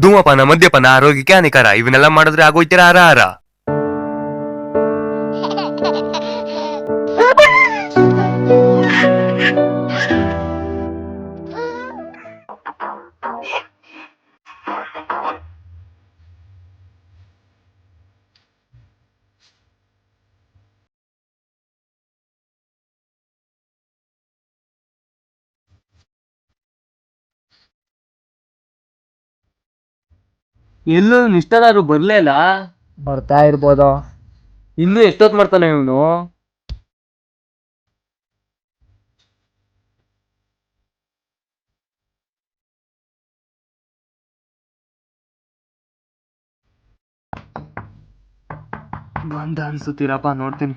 ಧೂಮಪಾನ ಮದ್ಯಪಾನ ಆರೋಗ್ಯಕ್ಕೆ ಹಾನಿಕರ. ಇವನ್ನೆಲ್ಲ ಮಾಡಿದ್ರೆ ಆಗೋಯ್ತೀರಾ ಆರ. ಎಲ್ಲೂ ನಿಷ್ಠದಾರು ಬರ್ಲೇ ಇಲ್ಲ. ಬರ್ತಾ ಇರ್ಬೋದು. ಇನ್ನು ಎಷ್ಟೊತ್ ಮಾಡ್ತಾನೆ ಇವನು? ಬಂದ ಅನ್ಸುತ್ತೀರಪ್ಪ, ನೋಡ್ತೀನಿ.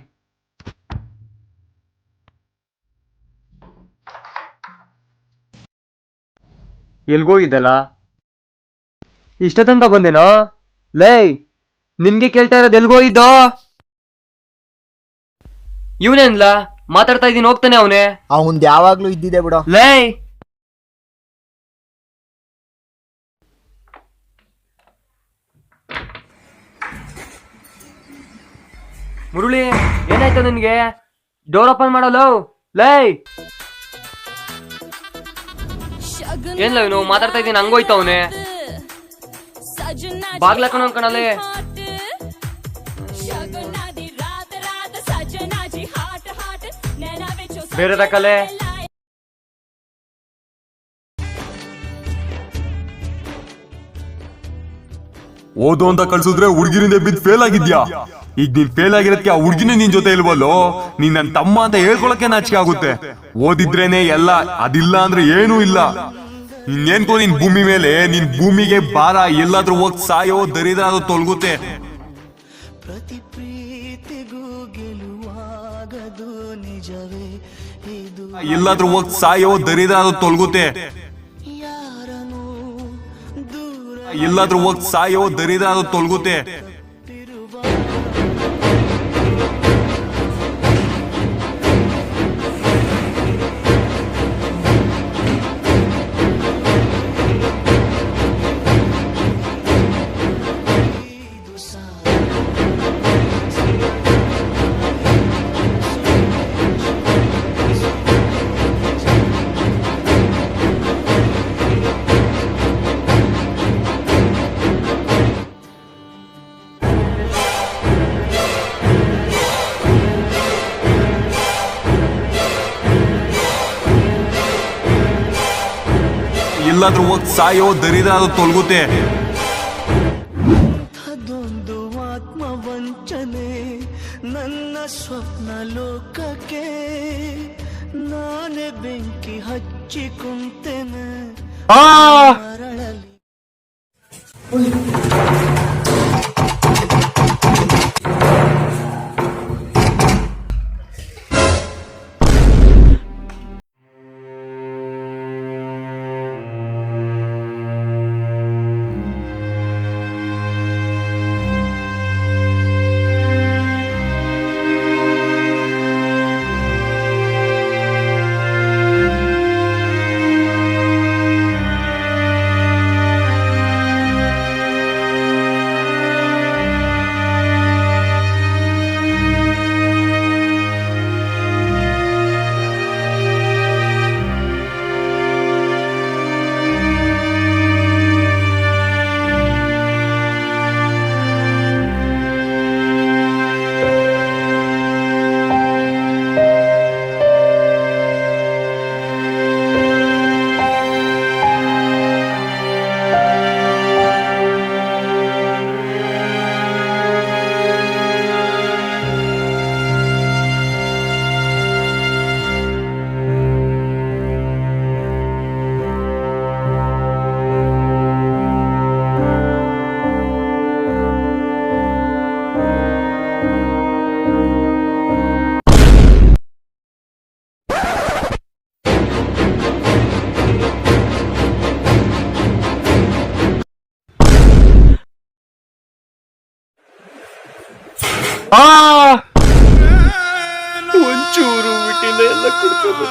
ಎಲ್ಗೋಗಿದ್ದಲ್ಲ? ಇಷ್ಟೊತ್ತಂಕ ಬಂದೇನೋ? ಲೈ, ನಿನ್ಗೆ ಕೇಳ್ತಾ ಇರೋದು ಎಲ್ಗೋಗಿದ್ದೋ? ಇವನೇನ್ಲ ಮಾತಾಡ್ತಾ ಇದ್ದೀನಿ, ಹೋಗ್ತಾನೆ ಅವನೇ. ಅವಂದ್ ಯಾವಾಗ್ಲೂ ಇದ್ದಿದೆ ಬಿಡು. ಲೈ, ಮುರುಳಿ, ಏನಾಯ್ತು ನಿನ್ಗೆ? ಡೋರ್ ಓಪನ್ ಮಾಡಲು. ಲೈ, ಏನ್ಲ ಇವನು ಮಾತಾಡ್ತಾ ಇದ್ದೀನಿ, ಹಂಗೋಯ್ತು ಅವನೇ. ಬಾಗ್ಲಾಕೊಂಡು ಅನ್ಕಣಲೆ. ಬೇರೆ ತಕಲೆ. ಓದು ಅಂತ ಕಳ್ಸಿದ್ರೆ ಹುಡ್ಗಿರಿಂದ ಬಿದ್ದು ಫೇಲ್ ಆಗಿದ್ಯಾ? ಈಗ ನೀನ್ ಫೇಲ್ ಆಗಿರೋದಕ್ಕೆ ಆ ಹುಡ್ಗಿನೇ ನಿನ್ ಜೊತೆ ಇಲ್ವಲ್ಲೋ? ನೀನ್ ನನ್ ತಮ್ಮ ಅಂತ ಹೇಳ್ಕೊಳಕ್ಕೆ ನಾಚಿಕೆ ಆಗುತ್ತೆ. ಓದಿದ್ರೇನೆ ಎಲ್ಲ, ಅದಿಲ್ಲ ಅಂದ್ರೆ ಏನೂ ಇಲ್ಲ. ಇನ್ನೇನ್ಕೋ ನಿನ್ ಭೂಮಿ ಮೇಲೆ, ನಿನ್ ಭೂಮಿಗೆ ಭಾರ. ಎಲ್ಲಾದ್ರೂ ಹೋಗ್ ಸಾಯೋ ದರಿದ್ರ ಅದು ತೊಲಗುತ್ತೆ. ಎಲ್ಲಾದ್ರೂ ಹೋಗ್ ಸಾಯೋ ದರಿದ್ರ ಅದು ತೊಲಗುತ್ತೆ. ಎಲ್ಲಾದ್ರೂ ಹೋಗ್ ಸಾಯೋ ದರಿದ್ರ ಅದು ತೊಲಗುತ್ತೆ. ಎಲ್ಲಾದ್ರೂ ಹೋಗ್ ಸಾಯೋ ದರಿದ್ರ ಅದು ತೊಲಗುತ್ತೆ. ಅದೊಂದು ಆತ್ಮವಂಚನೆ ನನ್ನ ಸ್ವಪ್ನ ಲೋಕಕ್ಕೆ. ನಾನೇ ಬೆಂಕಿ ಹಚ್ಚಿ ಕುಂತೆನೆ ಮರಳಲಿ. ಒಂಚೂರು ಬಿಟ್ಟಿಲ್ಲ, ಎಲ್ಲ ಕುಡ್ಕೊಂಡು